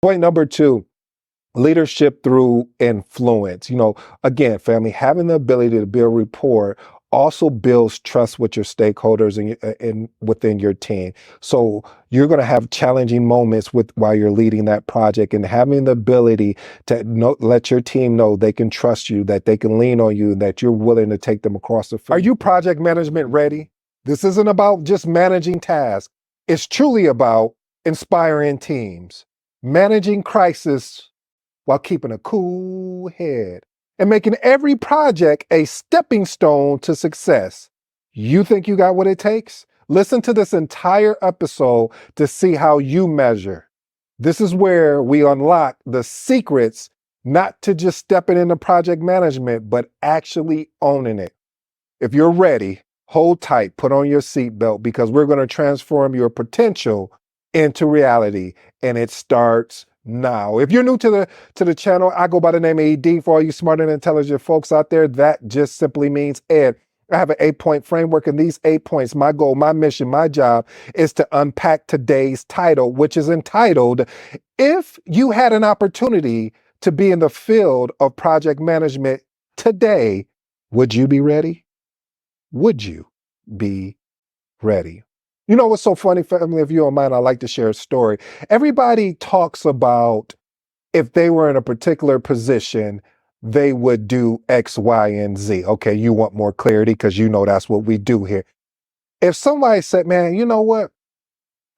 Point number two, leadership through influence. Again, family, having the ability to build rapport also builds trust with your stakeholders and within your team. So you're going to have challenging moments while you're leading that project, and having the ability to let your team know they can trust you, that they can lean on you, that you're willing to take them across the field. Are you project management ready? This isn't about just managing tasks. It's truly about inspiring teams, managing crisis while keeping a cool head, and making every project a stepping stone to success. You think you got what it takes? Listen to this entire episode to see how you measure. This is where we unlock the secrets, not to just stepping into project management, but actually owning it. If you're ready, hold tight, put on your seatbelt, because we're going to transform your potential into reality, and it starts now. If you're new to the channel, I go by the name of ED. For all you smart and intelligent folks out there, that just simply means Ed. I have an 8-point framework, and these 8 points, my goal, my mission, my job is to unpack today's title, which is entitled, If You Had an Opportunity to Be in the Field of Project Management Today, Would You Be Ready? Would you be ready? You know what's so funny, family? If you don't mind, I'd like to share a story. Everybody talks about if they were in a particular position, they would do X, Y, and Z. Okay, you want more clarity because that's what we do here. If somebody said, man, you know what?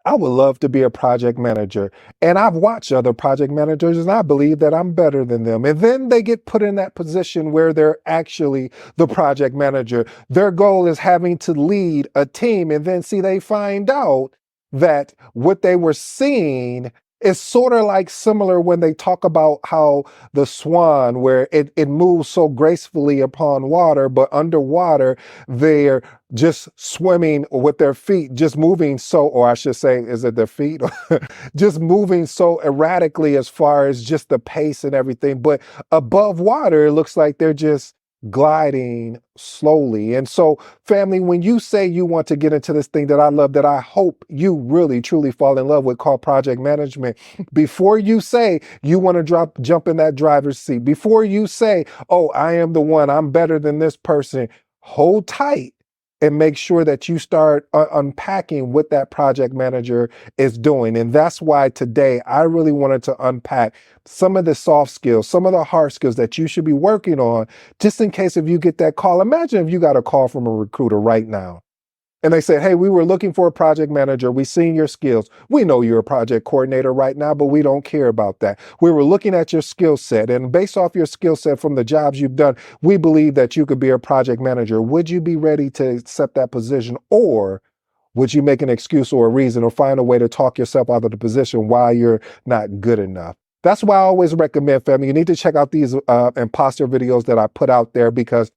I would love to be a project manager. And I've watched other project managers and I believe that I'm better than them. And then they get put in that position where they're actually the project manager. Their goal is having to lead a team. And then they find out that what they were seeing is sort of like similar when they talk about how the swan, where it moves so gracefully upon water, but underwater, they're just swimming with their feet, just moving or I should say, is it their feet? Just moving so erratically as far as just the pace and everything. But above water, it looks like they're just gliding slowly. And so, family, when you say you want to get into this thing that I love, that I hope you really, truly fall in love with, called project management, before you say you want to jump in that driver's seat, before you say, oh, I am the one, I'm better than this person, hold tight and make sure that you start unpacking what that project manager is doing. And that's why today I really wanted to unpack some of the soft skills, some of the hard skills that you should be working on, just in case if you get that call. Imagine if you got a call from a recruiter right now and they said, hey, we were looking for a project manager. We seen your skills. We know you're a project coordinator right now, but we don't care about that. We were looking at your skill set, and based off your skill set from the jobs you've done, we believe that you could be a project manager. Would you be ready to accept that position, or would you make an excuse or a reason or find a way to talk yourself out of the position why you're not good enough? That's why I always recommend, family, you need to check out these imposter videos that I put out there, because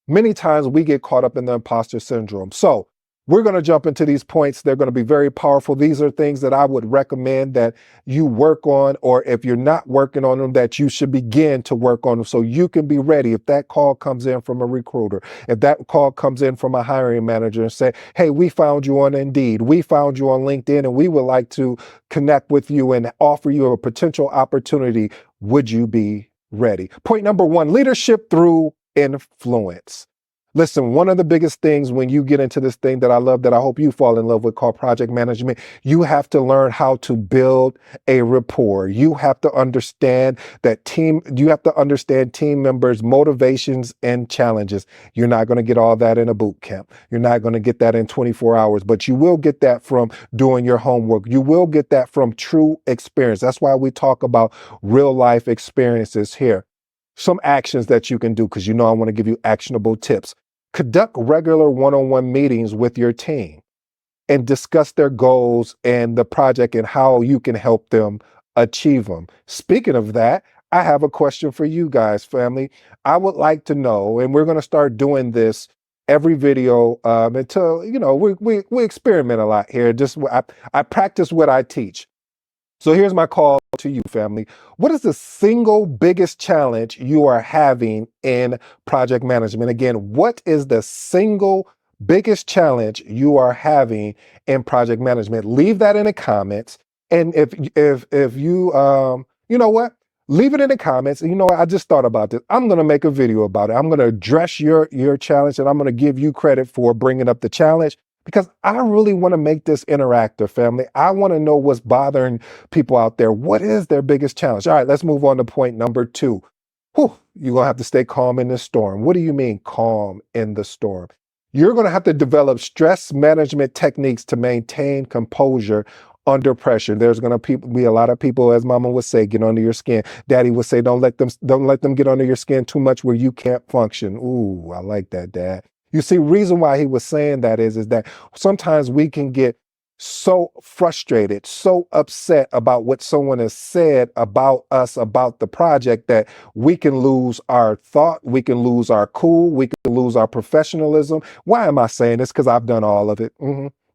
many times we get caught up in the imposter syndrome. So we're going to jump into these points. They're going to be very powerful. These are things that I would recommend that you work on, or if you're not working on them, that you should begin to work on them so you can be ready. If that call comes in from a recruiter, if that call comes in from a hiring manager and say, hey, we found you on Indeed, we found you on LinkedIn, and we would like to connect with you and offer you a potential opportunity, would you be ready? Point number one, leadership through influence. Listen, one of the biggest things when you get into this thing that I love, that I hope you fall in love with, called project management, you have to learn how to build a rapport. You have to understand you have to understand team members' motivations and challenges. You're not going to get all that in a boot camp. You're not going to get that in 24 hours, but you will get that from doing your homework. You will get that from true experience. That's why we talk about real life experiences here. Some actions that you can do, because I want to give you actionable tips. Conduct regular one-on-one meetings with your team and discuss their goals and the project and how you can help them achieve them. Speaking of that, I have a question for you guys, family. I would like to know, and we're going to start doing this every video until, we experiment a lot here. I practice what I teach. So here's my call to you, family. What is the single biggest challenge you are having in project management? Again, what is the single biggest challenge you are having in project management? Leave that in the comments. And if you you know what? Leave it in the comments. And you know what? I just thought about this. I'm gonna make a video about it. I'm gonna address your challenge, and I'm gonna give you credit for bringing up the challenge because I really want to make this interactive, family. I want to know what's bothering people out there. What is their biggest challenge? All right, let's move on to point number two. Whew, you're gonna have to stay calm in the storm. What do you mean calm in the storm? You're gonna have to develop stress management techniques to maintain composure under pressure. There's gonna be a lot of people, as Mama would say, get under your skin. Daddy would say, don't let them get under your skin too much where you can't function. Ooh, I like that, Dad. You see, reason why he was saying that is that sometimes we can get so frustrated, so upset about what someone has said about us, about the project, that we can lose our thought, we can lose our cool, we can lose our professionalism. Why am I saying this? Because I've done all of it.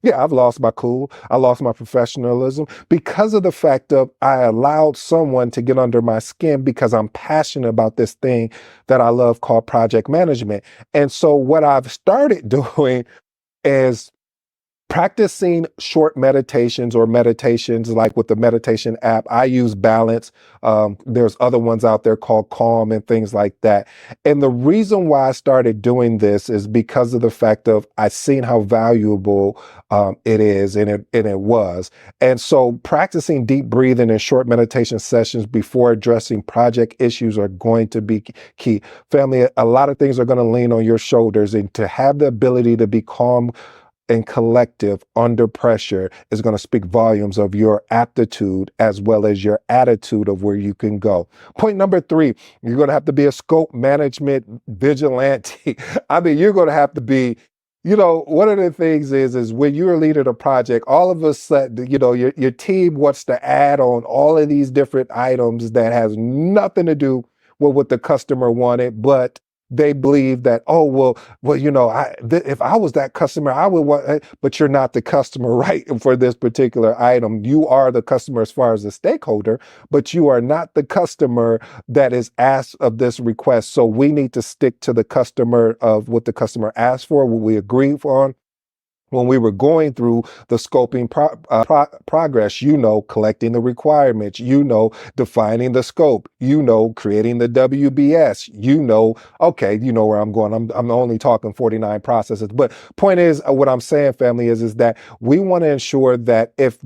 Yeah, I've lost my cool. I lost my professionalism because of the fact of I allowed someone to get under my skin because I'm passionate about this thing that I love called project management. And so what I've started doing is practicing short meditations or meditations like with the meditation app. I use Balance. There's other ones out there called Calm and things like that. And the reason why I started doing this is because of the fact of I seen how valuable it is, and it was. And so practicing deep breathing and short meditation sessions before addressing project issues are going to be key. Family, a lot of things are going to lean on your shoulders, and to have the ability to be calm and collective under pressure is going to speak volumes of your aptitude as well as your attitude of where you can go. Point number three, you're going to have to be a scope management vigilante. I mean, you're going to have to be, one of the things is when you're leading a project, all of a sudden, your team wants to add on all of these different items that has nothing to do with what the customer wanted, but they believe that, oh, well, if I was that customer, I would want, but you're not the customer, right? For this particular item, you are the customer as far as the stakeholder, but you are not the customer that is asked of this request. So we need to stick to the customer of what the customer asked for, what we agreed on. When we were going through the scoping progress, collecting the requirements, defining the scope, creating the WBS, okay, you know where I'm going. I'm only talking 49 processes. But point is, what I'm saying, family, is that we want to ensure that if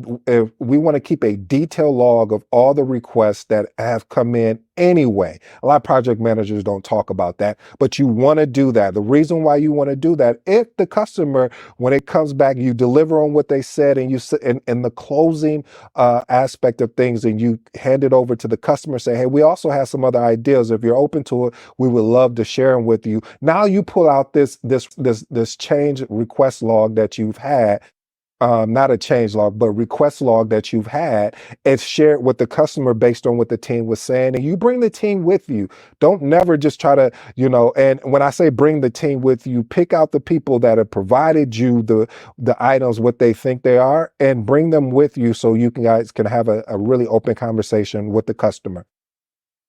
we want to keep a detailed log of all the requests that have come in anyway. A lot of project managers don't talk about that, but you want to do that. The reason why you want to do that, if the customer, when it comes back, you deliver on what they said, and you in the closing aspect of things, and you hand it over to the customer, say, hey, we also have some other ideas. If you're open to it, we would love to share them with you. Now you pull out this change request log that you've had, not a change log, but request log that you've had, and share it with the customer based on what the team was saying. And you bring the team with you. Don't never just try to, and when I say bring the team with you, pick out the people that have provided you the items, what they think they are, and bring them with you so you guys can have a really open conversation with the customer.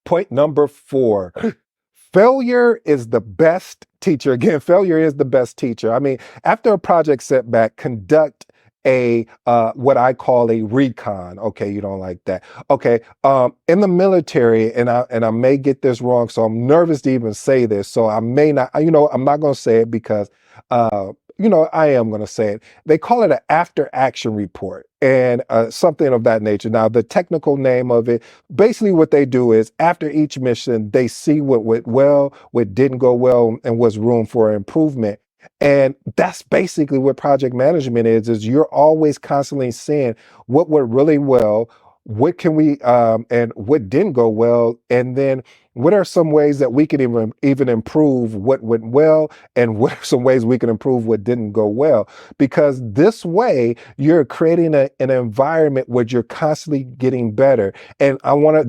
Point number four. Failure is the best teacher. Again, failure is the best teacher. I mean, after a project setback, conduct a what I call a recon. Okay, you don't like that. Okay, in the military, and I may get this wrong, so I'm nervous to even say this. So I may not. I'm not going to say it because I am going to say it. They call it an after action report and something of that nature. Now, the technical name of it, basically what they do is after each mission, they see what went well, what didn't go well, and what's room for improvement. And that's basically what project management is you're always constantly seeing what went really well, what can we, and what didn't go well, and then what are some ways that we can even improve what went well, and what are some ways we can improve what didn't go well? Because this way you're creating an environment where you're constantly getting better. And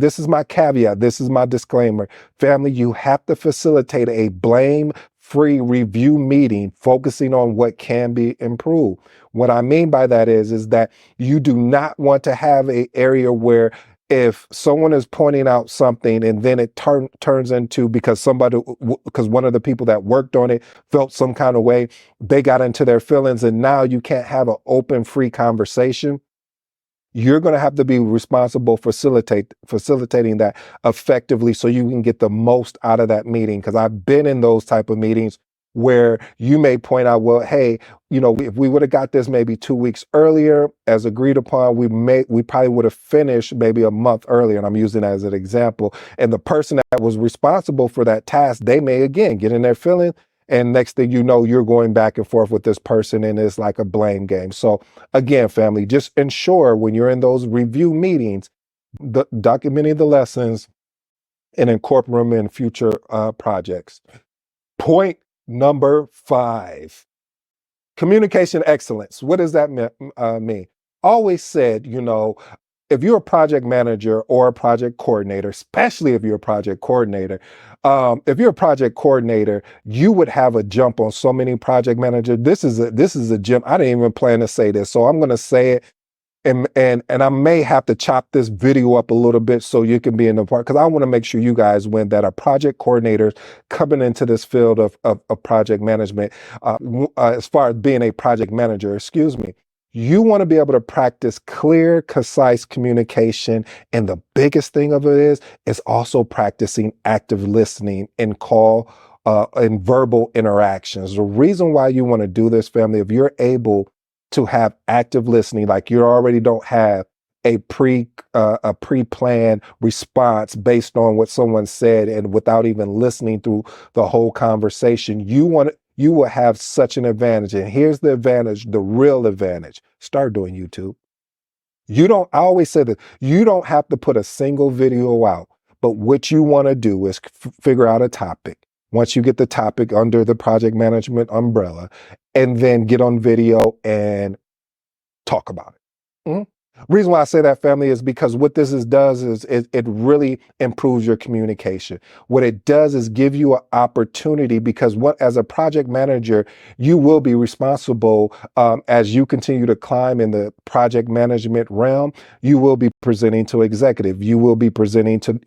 this is my caveat, this is my disclaimer. Family, you have to facilitate a blame-free review meeting focusing on what can be improved. What I mean by that is that you do not want to have an area where if someone is pointing out something and then it turns into because one of the people that worked on it felt some kind of way, they got into their feelings, and now you can't have an open, free conversation. You're going to have to be responsible for facilitating that effectively so you can get the most out of that meeting. Because I've been in those type of meetings where you may point out, well, hey, if we would have got this maybe 2 weeks earlier as agreed upon, we probably would have finished maybe a month earlier. And I'm using that as an example. And the person that was responsible for that task, they may again get in their feelings. And next thing you know, you're going back and forth with this person and it's like a blame game. So again, family, just ensure when you're in those review meetings, documenting the lessons and incorporate them in future projects. Point number 5, communication excellence. What does that mean? Always said, if you're a project manager or a project coordinator, especially if you're a project coordinator, you would have a jump on so many project managers. This is a gem. I didn't even plan to say this, so I'm going to say it. And I may have to chop this video up a little bit so you can be in the part, because I want to make sure you guys win that are project coordinators coming into this field of project management, as far as being a project manager, excuse me. You want to be able to practice clear, concise communication. And the biggest thing of it is also practicing active listening and and verbal interactions. The reason why you want to do this, family, if you're able to have active listening, like you already don't have a pre-planned response based on what someone said and without even listening through the whole conversation, you will have such an advantage. And here's the advantage, the real advantage. Start doing YouTube. I always say that you don't have to put a single video out, but what you want to do is figure out a topic. Once you get the topic under the project management umbrella, and then get on video and talk about it. Mhm. Reason why I say that, family, is because what this does is it really improves your communication. What it does is give you an opportunity, because as a project manager, you will be responsible, as you continue to climb in the project management realm. You will be presenting to executive. You will be presenting to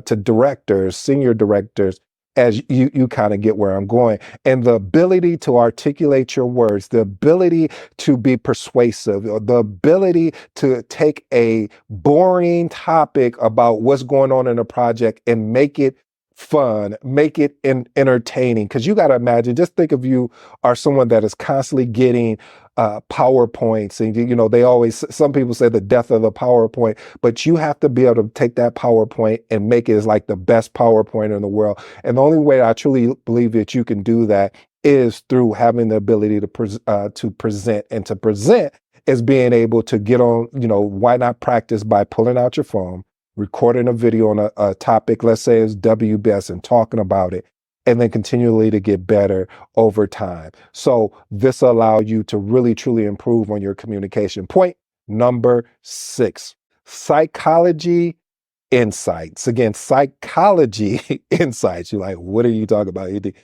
to directors, senior directors, as you kind of get where I'm going. And the ability to articulate your words, the ability to be persuasive, or the ability to take a boring topic about what's going on in a project and make it fun, make it entertaining. Because you got to imagine, just think of you are someone that is constantly getting PowerPoints, and they always, some people say the death of the PowerPoint, but you have to be able to take that PowerPoint and make it as like the best PowerPoint in the world. And the only way I truly believe that you can do that is through having the ability to present, and to present is being able to get on. Why not practice by pulling out your phone, recording a video on a topic, let's say it's WBS, and talking about it, and then continually to get better over time. So this allows you to really, truly improve on your communication. Point number 6, psychology insights. Again, psychology insights. You're like, what are you talking about, ED?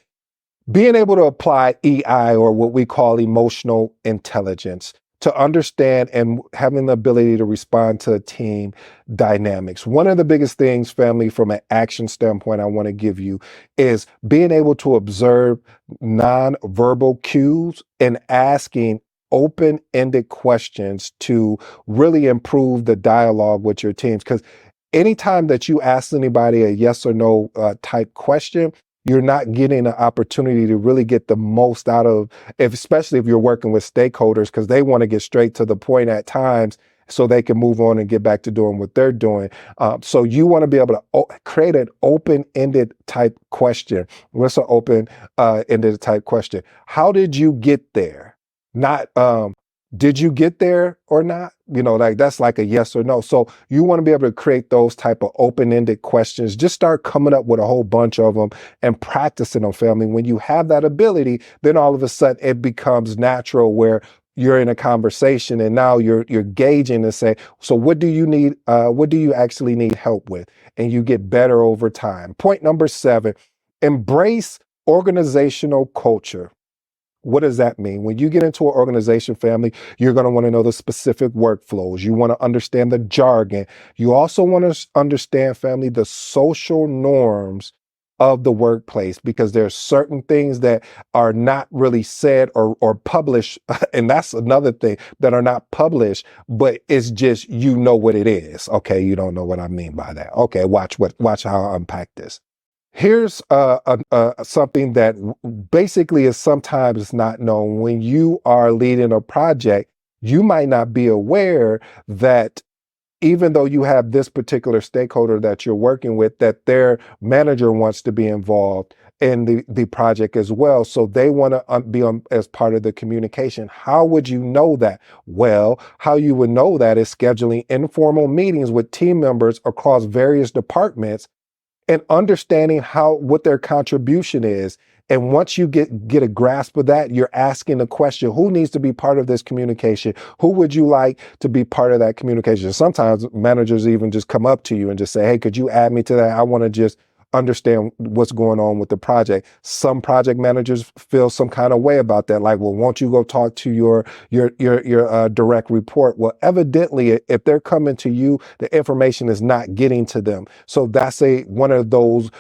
Being able to apply EI, or what we call emotional intelligence, to understand and having the ability to respond to team dynamics. One of the biggest things, family, from an action standpoint, I want to give you is being able to observe nonverbal cues and asking open-ended questions to really improve the dialogue with your teams. Because anytime that you ask anybody a yes or no type question, you're not getting an opportunity to really get the most out of, especially if you're working with stakeholders, because they want to get straight to the point at times so they can move on and get back to doing what they're doing. So you want to be able to create an open-ended type question. What's an open-ended type question? How did you get there? Not, did you get there or not? Like that's like a yes or no. So you want to be able to create those type of open-ended questions. Just start coming up with a whole bunch of them and practicing them, family. When you have that ability, then all of a sudden it becomes natural, where you're in a conversation and now you're gauging and say, so what do you need? What do you actually need help with? And you get better over time. Point number 7, embrace organizational culture. What does that mean? When you get into an organization, family, you're going to want to know the specific workflows. You want to understand the jargon. You also want to understand, family, the social norms of the workplace, because there's certain things that are not really said or published. And that's another thing, that are not published, but it's just, you know what it is. Okay. You don't know what I mean by that. Okay. Watch how I unpack this. Here's something that basically is sometimes not known. When you are leading a project, you might not be aware that even though you have this particular stakeholder that you're working with, that their manager wants to be involved in the project as well. So they want to be on as part of the communication. How would you know that? Well, how you would know that is scheduling informal meetings with team members across various departments and understanding what their contribution is. And once you get a grasp of that, you're asking the question, who needs to be part of this communication? Who would you like to be part of that communication? Sometimes managers even just come up to you and just say, hey, could you add me to that? I want to just understand what's going on with the project. Some project managers feel some kind of way about that. Like, well, won't you go talk to your direct report? Well, evidently, if they're coming to you, the information is not getting to them. So that's one of those,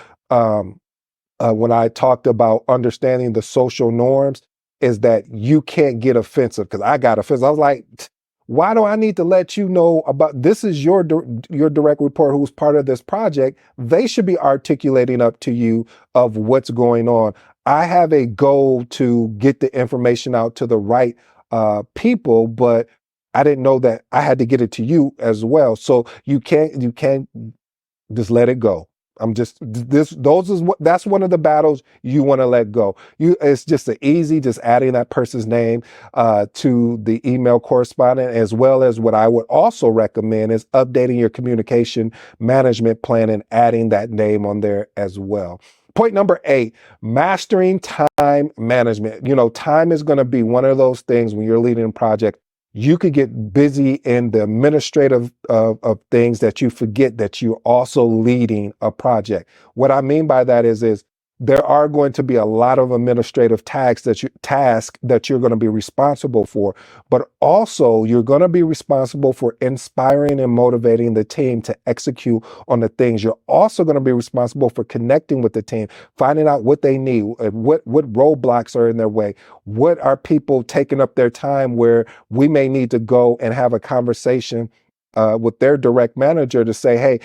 when I talked about understanding the social norms, is that you can't get offensive, because I got offensive. I was like, why do I need to let you know about this? Is your direct report who's part of this project. They should be articulating up to you of what's going on. I have a goal to get the information out to the right people, but I didn't know that I had to get it to you as well. So you can't just let it go. That's one of the battles you want to let go. It's just just adding that person's name to the email correspondent, as well as what I would also recommend is updating your communication management plan and adding that name on there as well. Point number 8, mastering time management. Time is going to be one of those things when you're leading a project. You could get busy in the administrative of things that you forget that you're also leading a project. What I mean by that is there are going to be a lot of administrative tasks that you're going to be responsible for, but also you're going to be responsible for inspiring and motivating the team to execute on the things. You're also going to be responsible for connecting with the team, finding out what they need, what roadblocks are in their way, what are people taking up their time where we may need to go and have a conversation with their direct manager to say, hey,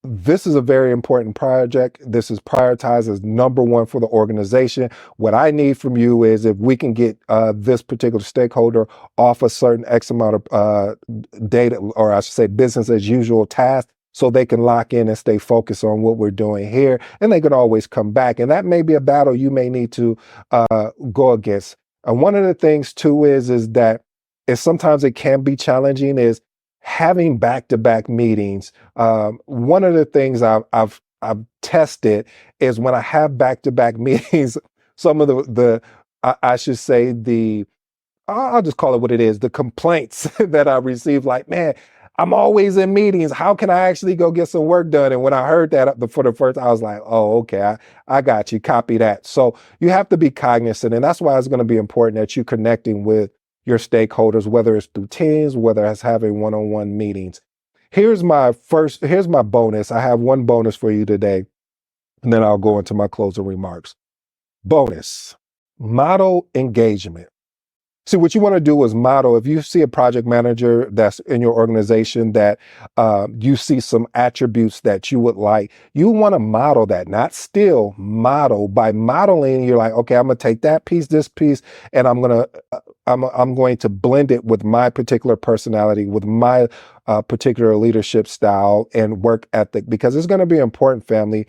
this is a very important project. This is prioritized as number one for the organization. What I need from you is if we can get this particular stakeholder off a certain X amount of data, or I should say business as usual tasks, so they can lock in and stay focused on what we're doing here. And they can always come back. And that may be a battle you may need to go against. And one of the things too is that sometimes it can be challenging is having back-to-back meetings. One of the things I've tested is when I have back-to-back meetings, some of I should say I'll just call it what it is, the complaints that I receive, like, man, I'm always in meetings. How can I actually go get some work done? And when I heard that for the first, I was like, oh, okay, I got you. Copy that. So you have to be cognizant. And that's why it's going to be important that you're connecting with your stakeholders, whether it's through Teams, whether it's having one-on-one meetings. Here's my bonus. I have one bonus for you today, and then I'll go into my closing remarks. Bonus, model engagement. See, what you want to do is model. If you see a project manager that's in your organization that you see some attributes that you would like, you want to model that, not still model. By modeling, you're like, okay, I'm going to take that piece, this piece, and I'm going to blend it with my particular personality, with my particular leadership style and work ethic, because it's going to be important, family.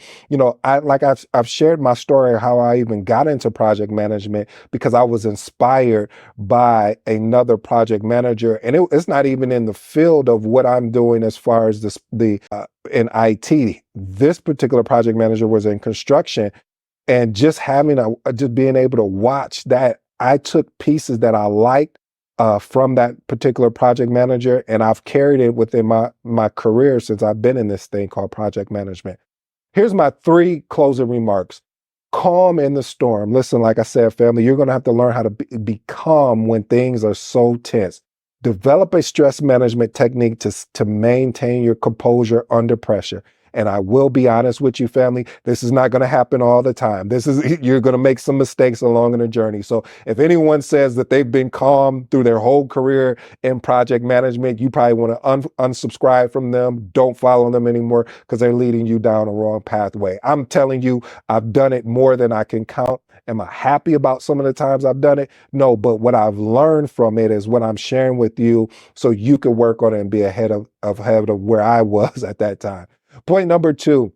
I've shared my story of how I even got into project management because I was inspired by another project manager, and it's not even in the field of what I'm doing as far as in IT. This particular project manager was in construction, and just being able to watch that, I took pieces that I liked from that particular project manager, and I've carried it within my career since I've been in this thing called project management. Here's my 3 closing remarks. Calm in the storm. Listen, like I said, family, you're going to have to learn how to be calm when things are so tense. Develop a stress management technique to maintain your composure under pressure. And I will be honest with you, family, this is not going to happen all the time. You're going to make some mistakes along in the journey. So if anyone says that they've been calm through their whole career in project management, you probably want to unsubscribe from them. Don't follow them anymore because they're leading you down a wrong pathway. I'm telling you, I've done it more than I can count. Am I happy about some of the times I've done it? No, but what I've learned from it is what I'm sharing with you so you can work on it and be ahead of where I was at that time. Point number two,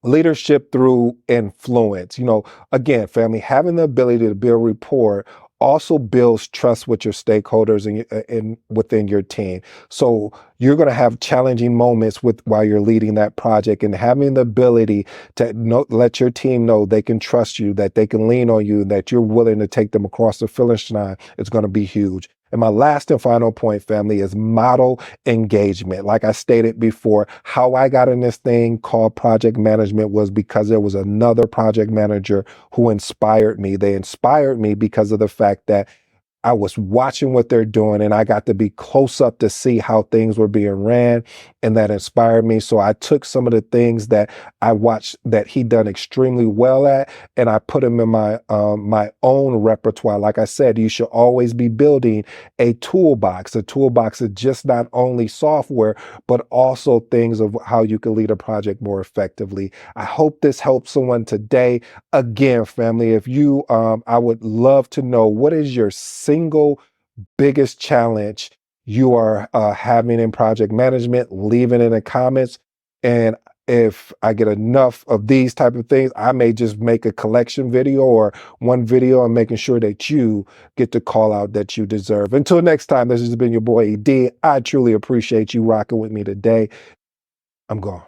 leadership through influence. Again, family, having the ability to build rapport also builds trust with your stakeholders and within your team. So you're going to have challenging moments while you're leading that project, and having the ability to let your team know they can trust you, that they can lean on you, that you're willing to take them across the finish line is going to be huge. And my last and final point, family, is model engagement. Like I stated before, how I got in this thing called project management was because there was another project manager who inspired me. They inspired me because of the fact that I was watching what they're doing, and I got to be close up to see how things were being ran, and that inspired me. So I took some of the things that I watched that he done extremely well at, and I put them in my own repertoire. Like I said, you should always be building a toolbox. A toolbox is just not only software, but also things of how you can lead a project more effectively. I hope this helps someone today. Again, family, if you, I would love to know, what is your single biggest challenge you are having in project management? Leave it in the comments. And if I get enough of these type of things, I may just make a collection video or one video and making sure that you get the call out that you deserve. Until next time, this has been your boy ED. I truly appreciate you rocking with me today. I'm gone.